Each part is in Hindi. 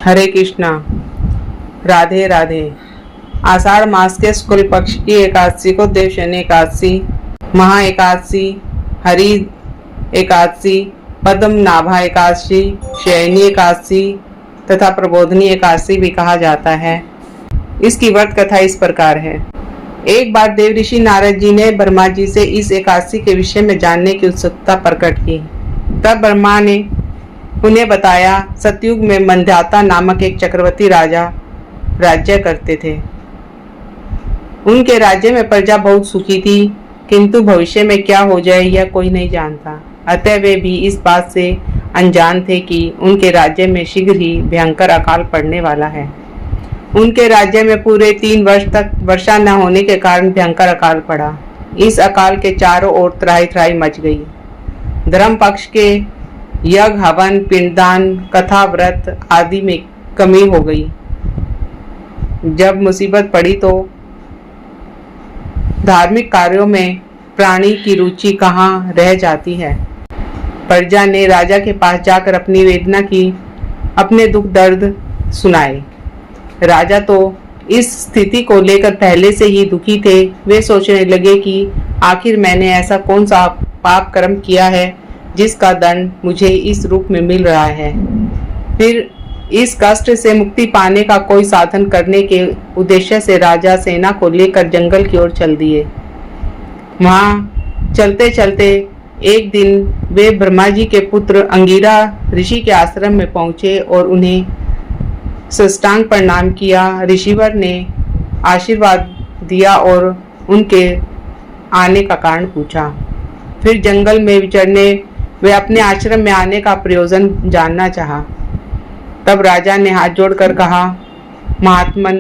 हरे कृष्णा। राधे राधे। आषाढ़ मास के शुक्ल पक्ष की एकादशी को देवशयनी एकादशी, महा एकादशी, हरि एकादशी, पद्मनाभा एकादशी, शयनी एकादशी तथा प्रबोधनी एकादशी भी कहा जाता है। इसकी व्रत कथा इस प्रकार है। एक बार देव ऋषि नारद जी ने ब्रह्मा जी से इस एकादशी के विषय में जानने की उत्सुकता प्रकट की। तब ब्रह्मा ने उन्हें बताया, सतयुग में मंधाता नामक एक चक्रवर्ती राजा राज्य करते थे। उनके राज्य में प्रजा बहुत सुखी थी, किंतु भविष्य में क्या हो जाए यह कोई नहीं जानता। अतः वे भी इस बात से अनजान थे कि उनके राज्य में शीघ्र ही भयंकर अकाल पड़ने वाला है। उनके राज्य में पूरे 3 वर्ष तक वर्षा न होने के कारण भयंकर अकाल पड़ा। इस अकाल के चारों ओर त्राही त्राही मच गई। धर्म पक्ष के यज्ञ, हवन, पिंडदान, कथा, व्रत आदि में कमी हो गई। जब मुसीबत पड़ी तो धार्मिक कार्यों में प्राणी की रुचि कहाँ रह जाती है। प्रजा ने राजा के पास जाकर अपनी वेदना की, अपने दुख दर्द सुनाए। राजा तो इस स्थिति को लेकर पहले से ही दुखी थे। वे सोचने लगे कि आखिर मैंने ऐसा कौन सा पाप कर्म किया है जिसका दंड मुझे इस रूप में मिल रहा है। फिर इस कष्ट से मुक्ति पाने का कोई साधन करने के उद्देश्य से राजा सेना को लेकर जंगल की ओर चल दिए। वहां चलते चलते एक दिन वे ब्रह्मा जी के पुत्र अंगिरा ऋषि के आश्रम में पहुंचे और उन्हें साष्टांग प्रणाम किया। ऋषिवर ने आशीर्वाद दिया और उनके आने का कारण पूछा। फिर जंगल में विचरने वे अपने आश्रम में आने का प्रयोजन जानना चाहा। तब राजा ने हाथ जोड़कर कहा, महात्मन,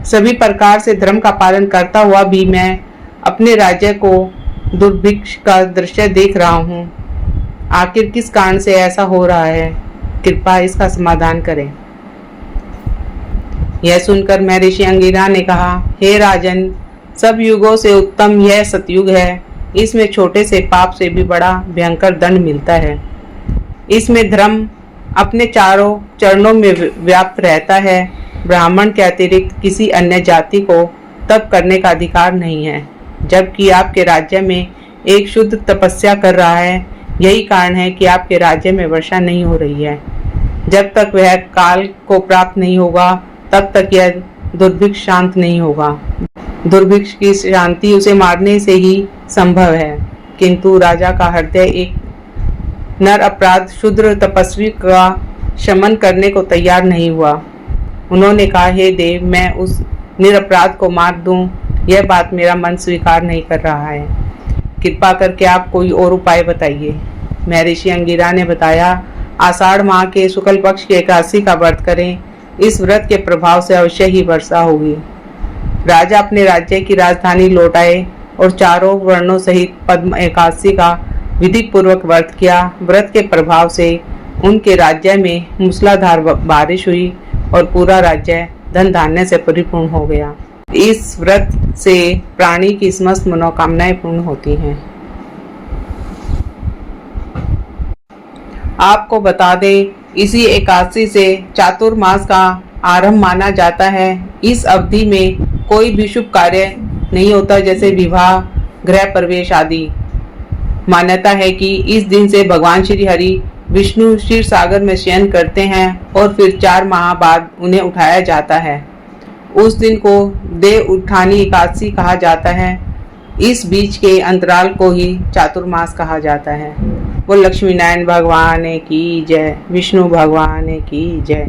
सभी प्रकार से धर्म का पालन करता हुआ भी मैं अपने राज्य को दुर्भिक्ष का दृश्य देख रहा हूँ। आखिर किस कारण से ऐसा हो रहा है? कृपया इसका समाधान करें। यह सुनकर महर्षि अंगिरा ने कहा, हे राजन, सब युगों से उत्तम यह सतयुग है। इसमें छोटे से पाप से भी बड़ा भयंकर दंड मिलता है। इसमें धर्म अपने चारों चरणों में व्याप्त रहता है। ब्राह्मण के अतिरिक्त किसी अन्य जाति को तप करने का अधिकार नहीं है, जबकि आपके राज्य में एक शुद्ध तपस्या कर रहा है। यही कारण है कि आपके राज्य में वर्षा नहीं हो रही है। जब तक वह काल को प्राप्त नहीं होगा तब तक यह दुर्भिक्ष शांत नहीं होगा। दुर्भिक्ष की शांति उसे मारने से ही संभव है। किंतु राजा का हृदय एक नर अपराध शूद्र तपस्वी का शमन करने को तैयार नहीं हुआ। उन्होंने कहा, हे देव, मैं उस निरपराध को मार दूं, यह बात मेरा मन स्वीकार नहीं कर रहा है। कृपा करके आप कोई और उपाय बताइए। महर्षि अंगिरा ने बताया, आषाढ़ माह के शुक्ल पक्ष की एकादशी का व्रत करें। इस व्रत के प्रभाव से अवश्य ही वर्षा होगी। राजा अपने राज्य की राजधानी लौट आए और चारों वर्णों सहित पद्म एकादशी का विधि पूर्वक व्रत किया। व्रत के प्रभाव से उनके राज्य में मूसलाधार बारिश हुई और पूरा राज्य धन धान्य से परिपूर्ण हो गया। इस व्रत से प्राणी की समस्त मनोकामनाएं पूर्ण होती हैं। आपको बता दें, इसी एकादशी से चातुर्मास का आरंभ माना जाता है। इस अवधि में कोई भी शुभ कार्य नहीं होता, जैसे विवाह, गृह प्रवेश आदि। मान्यता है कि इस दिन से भगवान श्री हरि विष्णु क्षीर सागर में शयन करते हैं और फिर 4 माह बाद उन्हें उठाया जाता है। उस दिन को देव उठानी एकादशी कहा जाता है। इस बीच के अंतराल को ही चातुर्मास कहा जाता है। वो लक्ष्मी नारायण भगवान की जय, विष्णु भगवान की जय।